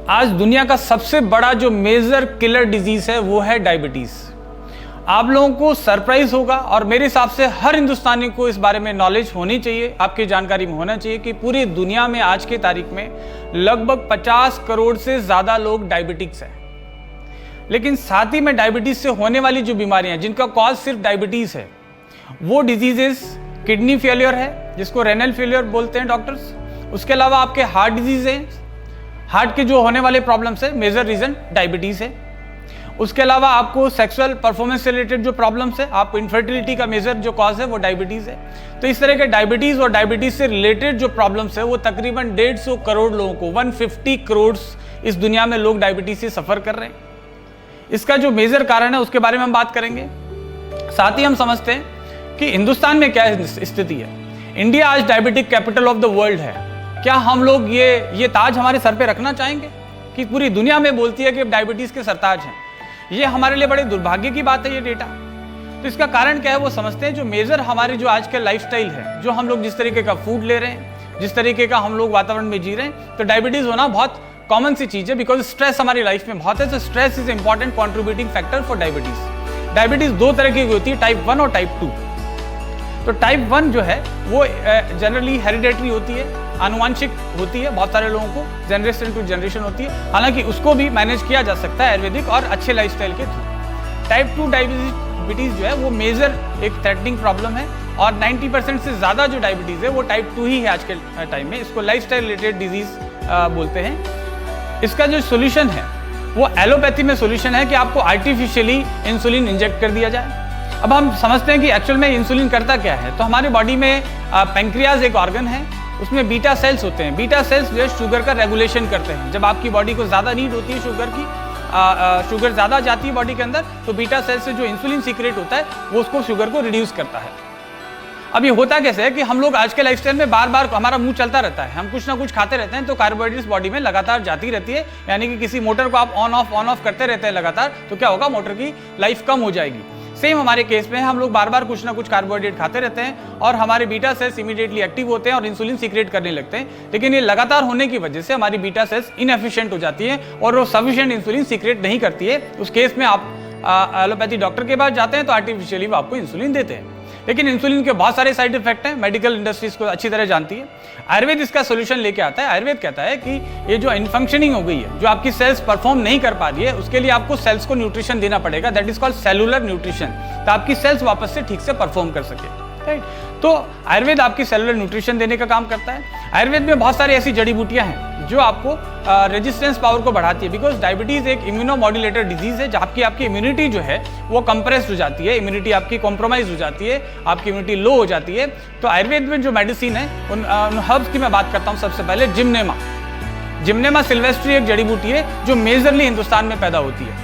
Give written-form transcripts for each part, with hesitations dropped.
आज दुनिया का सबसे बड़ा जो मेजर किलर डिजीज है वो है डायबिटीज। आप लोगों को सरप्राइज होगा और मेरे हिसाब से हर हिंदुस्तानी को इस बारे में नॉलेज होनी चाहिए, आपकी जानकारी में होना चाहिए कि पूरी दुनिया में आज की तारीख में लगभग 50 करोड़ से ज्यादा लोग डायबिटिक्स हैं। लेकिन साथ ही में डायबिटीज से होने वाली जो बीमारियां जिनका कॉज सिर्फ डायबिटीज है वो डिजीजेस किडनी फेलियर है, जिसको रेनल फेलियर बोलते हैं डॉक्टर्स। उसके अलावा आपके हार्ट डिजीज है, हार्ट के जो होने वाले प्रॉब्लम्स है मेजर रीजन डायबिटीज है। उसके अलावा आपको सेक्सुअल परफॉर्मेंस से रिलेटेड जो प्रॉब्लम्स है, आपको इनफर्टिलिटी का मेजर जो कॉज है वो डायबिटीज है। तो इस तरह के डायबिटीज और डायबिटीज से रिलेटेड जो प्रॉब्लम्स है वो तकरीबन 150 करोड़ लोगों को 150 करोड़ इस दुनिया में लोग डायबिटीज से सफर कर रहे हैं। इसका जो मेजर कारण है उसके बारे में हम बात करेंगे। साथ ही हम समझते हैं कि हिंदुस्तान में क्या स्थिति है। इंडिया आज diabetic capital of the world है। क्या हम लोग ये ताज हमारे सर पे रखना चाहेंगे कि पूरी दुनिया में बोलती है कि डायबिटीज के सरताज हैं? ये हमारे लिए बड़े दुर्भाग्य की बात है ये डेटा। तो इसका कारण क्या है वो समझते हैं। जो मेजर हमारे जो आज का लाइफस्टाइल है, जो हम लोग जिस तरीके का फूड ले रहे हैं, जिस तरीके का हम लोग वातावरण में जी रहे हैं, तो डायबिटीज होना बहुत कॉमन सी चीज है। बिकॉज स्ट्रेस हमारी लाइफ में बहुत है। तो stress is important contributing factor for diabetes. Diabetes दो तरह की होती है, टाइप 1 और टाइप 2। तो टाइप 1 जो है वो जनरली हेरिडेटरी होती है, आनुवांशिक होती है, बहुत सारे लोगों को जनरेशन टू जनरेशन होती है। हालांकि उसको भी मैनेज किया जा सकता है आयुर्वेदिक और अच्छे लाइफस्टाइल के थ्रू। टाइप 2 डायबिटीज जो है वो मेजर एक थ्रेटनिंग प्रॉब्लम है और 90% से ज़्यादा जो डायबिटीज़ है वो टाइप 2 ही है आज के टाइम में। इसको लाइफस्टाइल रिलेटेड डिजीज बोलते हैं। इसका जो सोल्यूशन है वो एलोपैथी में सोल्यूशन है कि आपको आर्टिफिशियली इंसुलिन इंजेक्ट कर दिया जाए। अब हम समझते हैं कि एक्चुअल में इंसुलिन करता क्या है। तो हमारे बॉडी में पैंक्रियाज एक ऑर्गन है, उसमें बीटा सेल्स होते हैं। बीटा सेल्स जो है शुगर का रेगुलेशन करते हैं। जब आपकी बॉडी को ज़्यादा नीड होती है शुगर की, शुगर ज़्यादा जाती है बॉडी के अंदर, तो बीटा सेल्स से जो इंसुलिन सीक्रेट होता है वो उसको शुगर को रिड्यूस करता है। अब ये होता कैसे है कि हम लोग आज के लाइफस्टाइल में बार बार हमारा मुंह चलता रहता है, हम कुछ ना कुछ खाते रहते हैं, तो कार्बोहाइड्रेट्स बॉडी में लगातार जाती रहती है। यानी कि किसी मोटर को आप ऑन ऑफ करते रहते हैं लगातार, तो क्या होगा, मोटर की लाइफ कम हो जाएगी। सेम हमारे केस में हम लोग बार बार कुछ ना कुछ कार्बोहाइड्रेट खाते रहते हैं और हमारे बीटा सेल्स इमीडिएटली एक्टिव होते हैं और इंसुलिन सीक्रेट करने लगते हैं। लेकिन ये लगातार होने की वजह से हमारी बीटा सेल्स इनएफिशिएंट हो जाती है और वो सफिशिएंट इंसुलिन सीक्रेट नहीं करती है। उस केस में आप एलोपैथी डॉक्टर के पास जाते हैं तो आर्टिफिशियली वो आपको इंसुलिन देते हैं। लेकिन इंसुलिन के बहुत सारे साइड इफेक्ट हैं, मेडिकल इंडस्ट्रीज को अच्छी तरह जानती है। आयुर्वेद इसका सोल्यूशन लेके आता है। आयुर्वेद कहता है कि ये जो इनफंक्शनिंग हो गई है, जो आपकी सेल्स परफॉर्म नहीं कर पा रही है, उसके लिए आपको सेल्स को न्यूट्रिशन देना पड़ेगा। That is called cellular nutrition, तो आपकी सेल्स वापस से ठीक से परफॉर्म कर सके। राइट, तो आयुर्वेद आपकी सेलुलर न्यूट्रिशन देने का काम करता है। आयुर्वेद में बहुत सारी ऐसी जड़ी बूटियां हैं जो आपको रेजिस्टेंस पावर को बढ़ाती है। बिकॉज डायबिटीज एक इम्यूनोमॉड्यूलेटर डिजीज है जहाँ आपकी इम्यूनिटी जो है वो कंप्रेस्ड हो जाती है, इम्यूनिटी आपकी कॉम्प्रोमाइज हो जाती है, आपकी इम्यूनिटी लो हो जाती है। तो आयुर्वेद में जो मेडिसिन है उन हर्ब्स की मैं बात करता हूँ। सबसे पहले जिम्नेमा सिल्वेस्ट्री एक जड़ी बूटी है जो मेजरली हिंदुस्तान में पैदा होती है।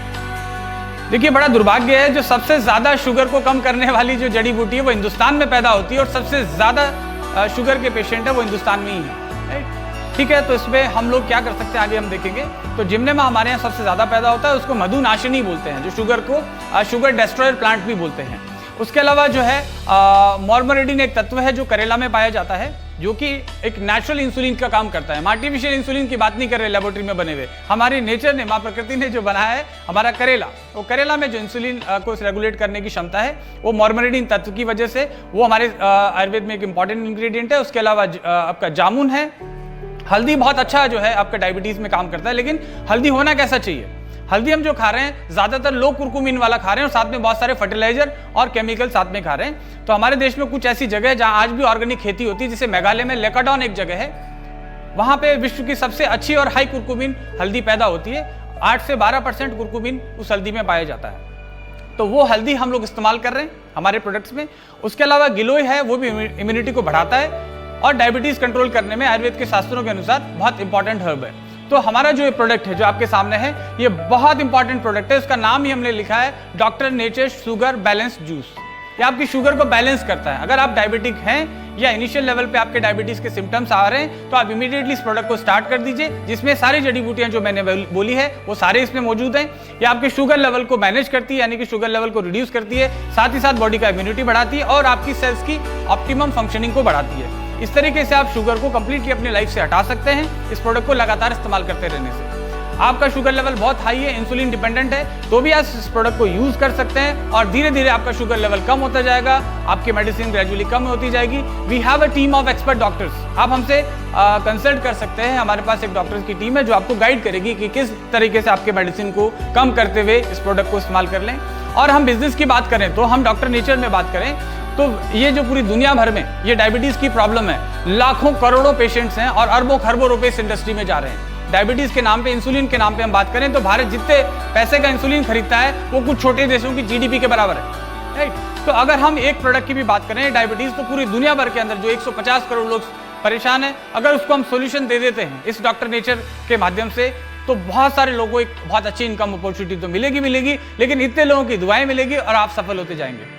देखिए, बड़ा दुर्भाग्य है, जो सबसे ज्यादा शुगर को कम करने वाली जो जड़ी बूटी है वो हिंदुस्तान में पैदा होती है और सबसे ज्यादा शुगर के पेशेंट है वो हिंदुस्तान में ही है। राइट, ठीक है। तो इसमें हम लोग क्या कर सकते हैं आगे हम देखेंगे। तो जिम्नेमा हमारे यहाँ सबसे ज्यादा पैदा होता है, उसको मधुनाशिनी बोलते हैं, जो शुगर को शुगर डिस्ट्रॉयर प्लांट भी बोलते हैं। उसके अलावा जो है मॉर्मोरेडिन एक तत्व है जो करेला में पाया जाता है, जो कि एक नेचुरल इंसुलिन का काम करता है। हम आर्टिफिशियल इंसुलिन की बात नहीं कर रहे लेबोरेटरी में बने हुए, हमारी नेचर ने, माँ प्रकृति ने जो बनाया है हमारा करेला, वो करेला में जो इंसुलिन को रेगुलेट करने की क्षमता है वो मॉर्मोरेडिन तत्व की वजह से वो हमारे आयुर्वेद में एक इंपॉर्टेंट इंग्रेडिएंट है। उसके अलावा आपका जामुन है, हल्दी बहुत अच्छा जो है आपका डायबिटीज में काम करता है। लेकिन हल्दी होना कैसा चाहिए? हल्दी हम जो खा रहे हैं ज्यादातर लो कुर्कुमिन वाला खा रहे हैं और साथ में बहुत सारे फर्टिलाइजर और केमिकल साथ में खा रहे हैं। तो हमारे देश में कुछ ऐसी जगह है जहां आज भी ऑर्गेनिक खेती होती है, जैसे मेघालय में लेकाडॉन एक जगह है, वहां पे विश्व की सबसे अच्छी और हाई कुर्कुमिन हल्दी पैदा होती है। 8 से 12% कुर्कुमिन उस हल्दी में पाया जाता है। तो वो हल्दी हम लोग इस्तेमाल कर रहे हैं हमारे प्रोडक्ट्स में। उसके अलावा गिलोय है, वो भी इम्यूनिटी को बढ़ाता है और डायबिटीज कंट्रोल करने में आयुर्वेद के शास्त्रों के अनुसार बहुत इंपॉर्टेंट हर्ब है। तो हमारा जो ये प्रोडक्ट है जो आपके सामने है, ये बहुत इंपॉर्टेंट प्रोडक्ट है। उसका नाम ही हमने लिखा है doctor nature sugar balance juice. ये आपकी शुगर को बैलेंस करता है। अगर आप डायबिटिक हैं या इनिशियल लेवल पे आपके डायबिटीज के सिम्टम्स आ रहे हैं तो आप इमीडिएटली इस प्रोडक्ट को स्टार्ट कर दीजिए, जिसमें सारी जड़ी बूटियां जो मैंने बोली है वो सारे इसमें मौजूद हैं। ये आपके शुगर लेवल को मैनेज करती है, यानी कि शुगर लेवल को रिड्यूस करती है, साथ ही साथ बॉडी का इम्यूनिटी बढ़ाती है और आपकी सेल्स की ऑप्टिमम फंक्शनिंग को बढ़ाती है। इस तरीके से आप शुगर को कंप्लीटली अपनी लाइफ से हटा सकते हैं इस प्रोडक्ट को लगातार इस्तेमाल करते रहने से। आपका शुगर लेवल बहुत हाई है, इंसुलिन डिपेंडेंट है, तो भी आप इस प्रोडक्ट को यूज कर सकते हैं और धीरे धीरे आपका शुगर लेवल कम होता जाएगा, आपकी मेडिसिन ग्रेजुअली कम होती जाएगी। We have a team of expert doctors, आप हमसे कंसल्ट कर सकते हैं। हमारे पास एक डॉक्टर्स की टीम है जो आपको गाइड करेगी कि किस तरीके से आपके मेडिसिन को कम करते हुए इस प्रोडक्ट को इस्तेमाल कर लें। और हम बिजनेस की बात करें तो हम डॉक्टर नेचर में बात करें तो ये जो पूरी दुनिया भर में ये डायबिटीज की प्रॉब्लम है, लाखों करोड़ों पेशेंट्स हैं और अरबों खरबों रुपए इस इंडस्ट्री में जा रहे हैं। डायबिटीज के नाम पे, इंसुलिन के नाम पे हम बात करें तो भारत जितने पैसे का इंसुलिन खरीदता है वो कुछ छोटे देशों की जीडीपी के बराबर है, राइट। तो अगर हम एक प्रोडक्ट की भी बात करें डायबिटीज, तो पूरी दुनिया भर के अंदर जो 150 करोड़ लोग परेशान है, अगर उसको हम सोल्यूशन दे देते हैं इस डॉक्टर नेचर के माध्यम से, तो बहुत सारे लोगों को एक बहुत अच्छी इनकम अपॉर्चुनिटी तो मिलेगी, लेकिन इतने लोगों की दुआएं मिलेगी और आप सफल होते जाएंगे।